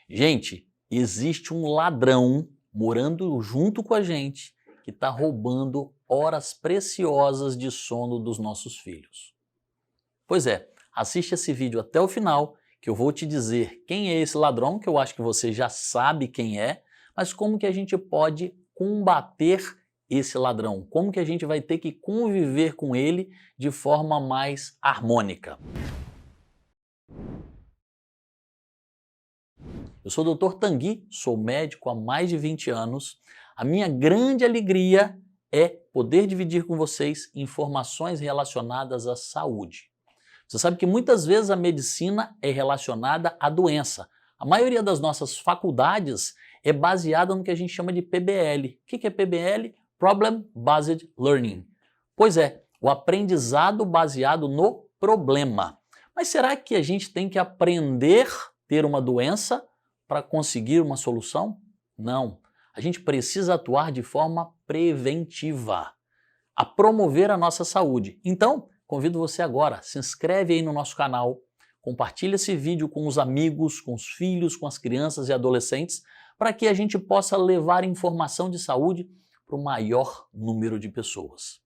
Gente, existe um ladrão morando junto com a gente que está roubando horas preciosas de sono dos nossos filhos. Pois é, assiste esse vídeo até o final que eu vou te dizer quem é esse ladrão, que eu acho que você já sabe quem é, mas como que a gente pode combater esse ladrão, como que a gente vai ter que conviver com ele de forma mais harmônica. Eu sou o Dr. Tanguy, sou médico há mais de 20 anos. A minha grande alegria é poder dividir com vocês informações relacionadas à saúde. Você sabe que muitas vezes a medicina é relacionada à doença. A maioria das nossas faculdades é baseada no que a gente chama de PBL. O que é PBL? Problem Based Learning. Pois é, o aprendizado baseado no problema. Mas será que a gente tem que aprender a ter uma doença para conseguir uma solução? Não. A gente precisa atuar de forma preventiva, a promover a nossa saúde. Então, convido você agora, se inscreve aí no nosso canal, compartilha esse vídeo com os amigos, com os filhos, com as crianças e adolescentes, para que a gente possa levar informação de saúde para o maior número de pessoas.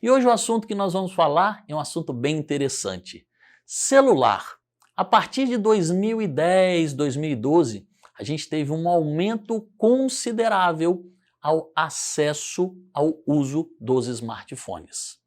E hoje o assunto que nós vamos falar é um assunto bem interessante. Celular. A partir de 2010, 2012, a gente teve um aumento considerável ao acesso ao uso dos smartphones.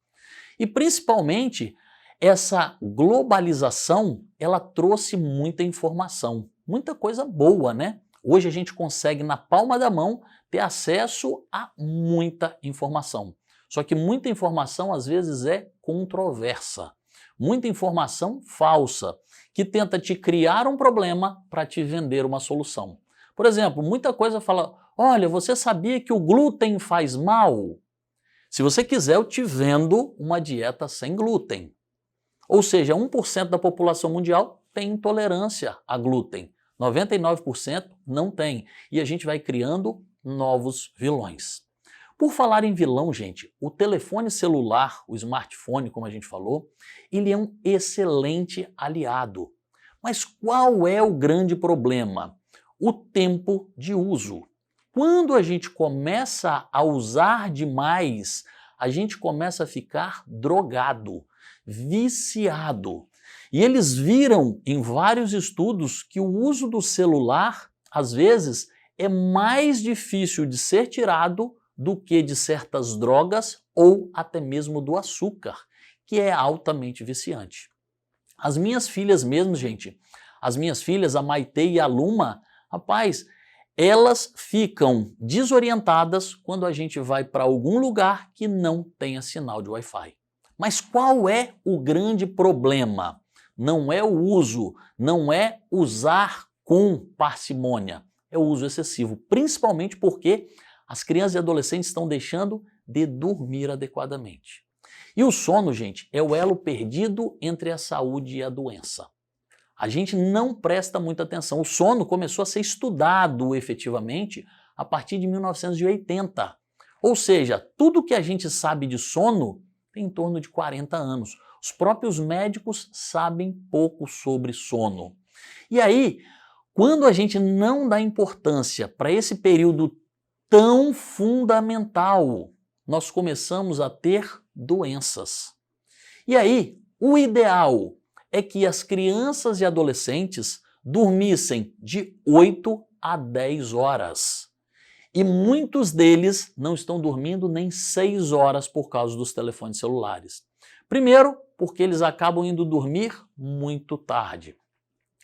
E principalmente, essa globalização, ela trouxe muita informação, muita coisa boa, né? Hoje a gente consegue, na palma da mão, ter acesso a muita informação. Só que muita informação, às vezes, é controversa. Muita informação falsa, que tenta te criar um problema para te vender uma solução. Por exemplo, muita coisa fala, olha, você sabia que o glúten faz mal? Se você quiser, eu te vendo uma dieta sem glúten. Ou seja, 1% da população mundial tem intolerância a glúten. 99% não tem. E a gente vai criando novos vilões. Por falar em vilão, gente, o telefone celular, o smartphone, como a gente falou, ele é um excelente aliado. Mas qual é o grande problema? O tempo de uso. Quando a gente começa a usar demais, a gente começa a ficar drogado, viciado. E eles viram em vários estudos que o uso do celular, às vezes, é mais difícil de ser tirado do que de certas drogas ou até mesmo do açúcar, que é altamente viciante. As minhas filhas mesmo, gente, as minhas filhas, a Maitê e a Luma, rapaz, elas ficam desorientadas quando a gente vai para algum lugar que não tenha sinal de Wi-Fi. Mas qual é o grande problema? Não é o uso, não é usar com parcimônia, é o uso excessivo, principalmente porque as crianças e adolescentes estão deixando de dormir adequadamente. E o sono, gente, é o elo perdido entre a saúde e a doença. A gente não presta muita atenção. O sono começou a ser estudado efetivamente a partir de 1980. Ou seja, tudo que a gente sabe de sono tem em torno de 40 anos. Os próprios médicos sabem pouco sobre sono. E aí, quando a gente não dá importância para esse período tão fundamental, nós começamos a ter doenças. E aí, o ideal é que as crianças e adolescentes dormissem de 8 a 10 horas. E muitos deles não estão dormindo nem 6 horas por causa dos telefones celulares. Primeiro, porque eles acabam indo dormir muito tarde.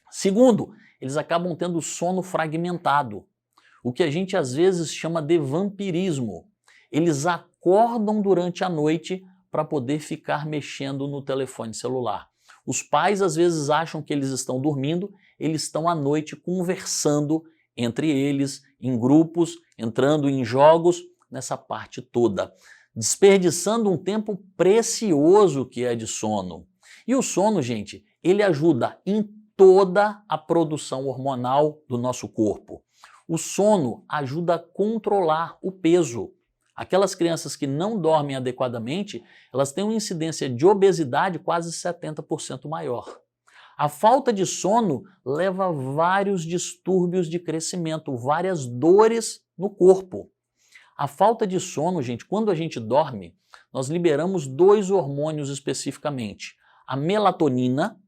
Segundo, eles acabam tendo sono fragmentado, o que a gente às vezes chama de vampirismo. Eles acordam durante a noite para poder ficar mexendo no telefone celular. Os pais às vezes acham que eles estão dormindo, eles estão à noite conversando entre eles, em grupos, entrando em jogos, nessa parte toda, desperdiçando um tempo precioso que é de sono. E o sono, gente, ele ajuda em toda a produção hormonal do nosso corpo. O sono ajuda a controlar o peso. Aquelas crianças que não dormem adequadamente, elas têm uma incidência de obesidade quase 70% maior. A falta de sono leva a vários distúrbios de crescimento, várias dores no corpo. A falta de sono, gente, quando a gente dorme, nós liberamos 2 hormônios especificamente. A melatonina,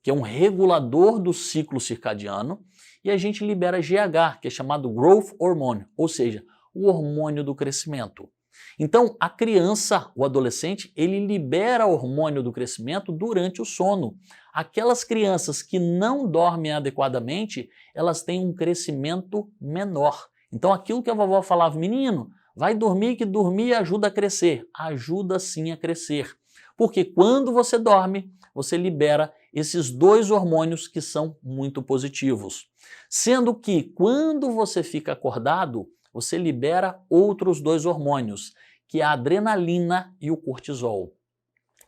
que é um regulador do ciclo circadiano, e a gente libera GH, que é chamado Growth Hormone, ou seja, o hormônio do crescimento. Então, a criança, o adolescente, ele libera hormônio do crescimento durante o sono. Aquelas crianças que não dormem adequadamente, elas têm um crescimento menor. Então, aquilo que a vovó falava, menino, vai dormir que dormir ajuda a crescer. Ajuda sim a crescer. Porque quando você dorme, você libera esses 2 hormônios que são muito positivos. Sendo que quando você fica acordado, você libera outros 2 hormônios, que é a adrenalina e o cortisol.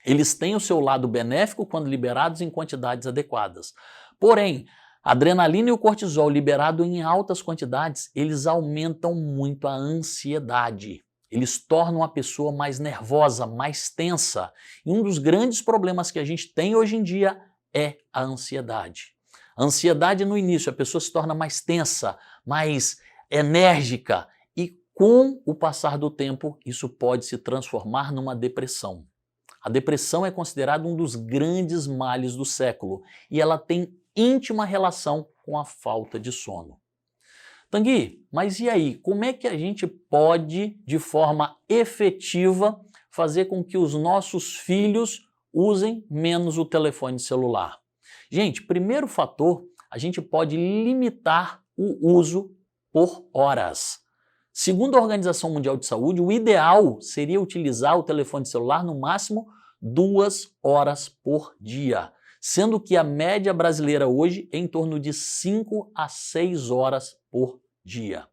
Eles têm o seu lado benéfico quando liberados em quantidades adequadas. Porém, a adrenalina e o cortisol liberados em altas quantidades, eles aumentam muito a ansiedade. Eles tornam a pessoa mais nervosa, mais tensa. E um dos grandes problemas que a gente tem hoje em dia é a ansiedade. A ansiedade no início, a pessoa se torna mais tensa, mais enérgica e com o passar do tempo isso pode se transformar numa depressão. A depressão é considerada um dos grandes males do século e ela tem íntima relação com a falta de sono. Tanguy, mas e aí, como é que a gente pode, de forma efetiva, fazer com que os nossos filhos usem menos o telefone celular? Gente, primeiro fator, a gente pode limitar o uso por horas. Segundo a Organização Mundial de Saúde, o ideal seria utilizar o telefone celular no máximo 2 horas por dia, sendo que a média brasileira hoje é em torno de 5 a 6 horas por dia.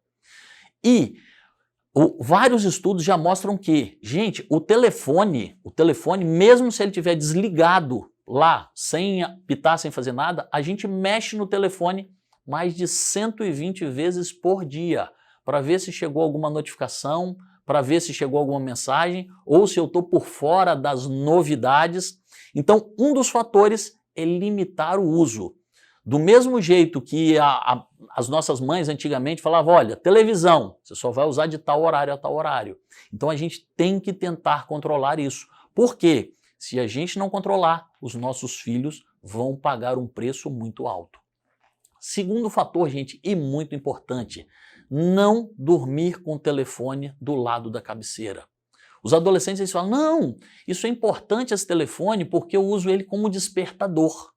E vários estudos já mostram que, gente, o telefone, mesmo se ele estiver desligado lá, sem apitar, sem fazer nada, a gente mexe no telefone mais de 120 vezes por dia, para ver se chegou alguma notificação, para ver se chegou alguma mensagem, ou se eu estou por fora das novidades. Então, um dos fatores é limitar o uso. Do mesmo jeito que as nossas mães antigamente falavam, olha, televisão, você só vai usar de tal horário a tal horário. Então a gente tem que tentar controlar isso. Por quê? Se a gente não controlar, os nossos filhos vão pagar um preço muito alto. Segundo fator, gente, e muito importante, não dormir com o telefone do lado da cabeceira. Os adolescentes eles falam, não, isso é importante esse telefone porque eu uso ele como despertador.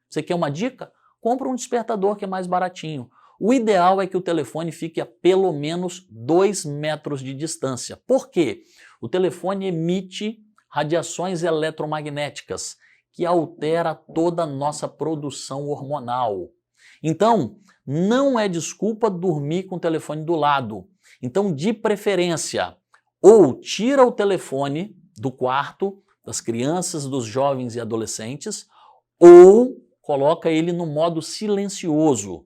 Você quer uma dica? Compra um despertador que é mais baratinho. O ideal é que o telefone fique a pelo menos 2 metros de distância. Por quê? O telefone emite radiações eletromagnéticas que altera toda a nossa produção hormonal. Então, não é desculpa dormir com o telefone do lado. Então, de preferência, ou tira o telefone do quarto das crianças, dos jovens e adolescentes, ou coloca ele no modo silencioso.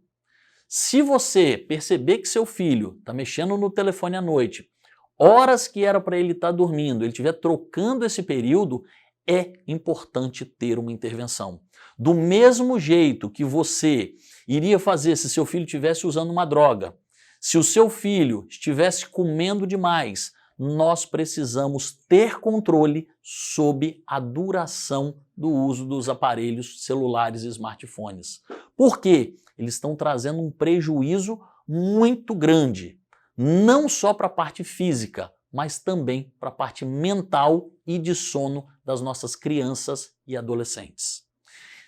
Se você perceber que seu filho está mexendo no telefone à noite, horas que era para ele estar dormindo, ele estiver trocando esse período, é importante ter uma intervenção. Do mesmo jeito que você iria fazer se seu filho estivesse usando uma droga, se o seu filho estivesse comendo demais, nós precisamos ter controle sobre a duração do uso dos aparelhos celulares e smartphones. Por quê? Eles estão trazendo um prejuízo muito grande, não só para a parte física, mas também para a parte mental e de sono das nossas crianças e adolescentes.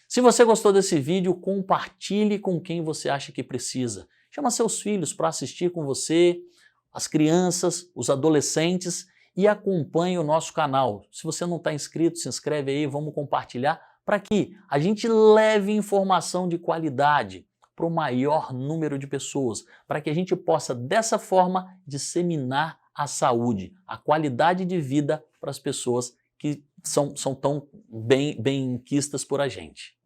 Se você gostou desse vídeo, compartilhe com quem você acha que precisa. Chama seus filhos para assistir com você, as crianças, os adolescentes e acompanhe o nosso canal. Se você não está inscrito, se inscreve aí, vamos compartilhar para que a gente leve informação de qualidade para o maior número de pessoas, para que a gente possa dessa forma disseminar a saúde, a qualidade de vida para as pessoas que são tão bem quistas por a gente.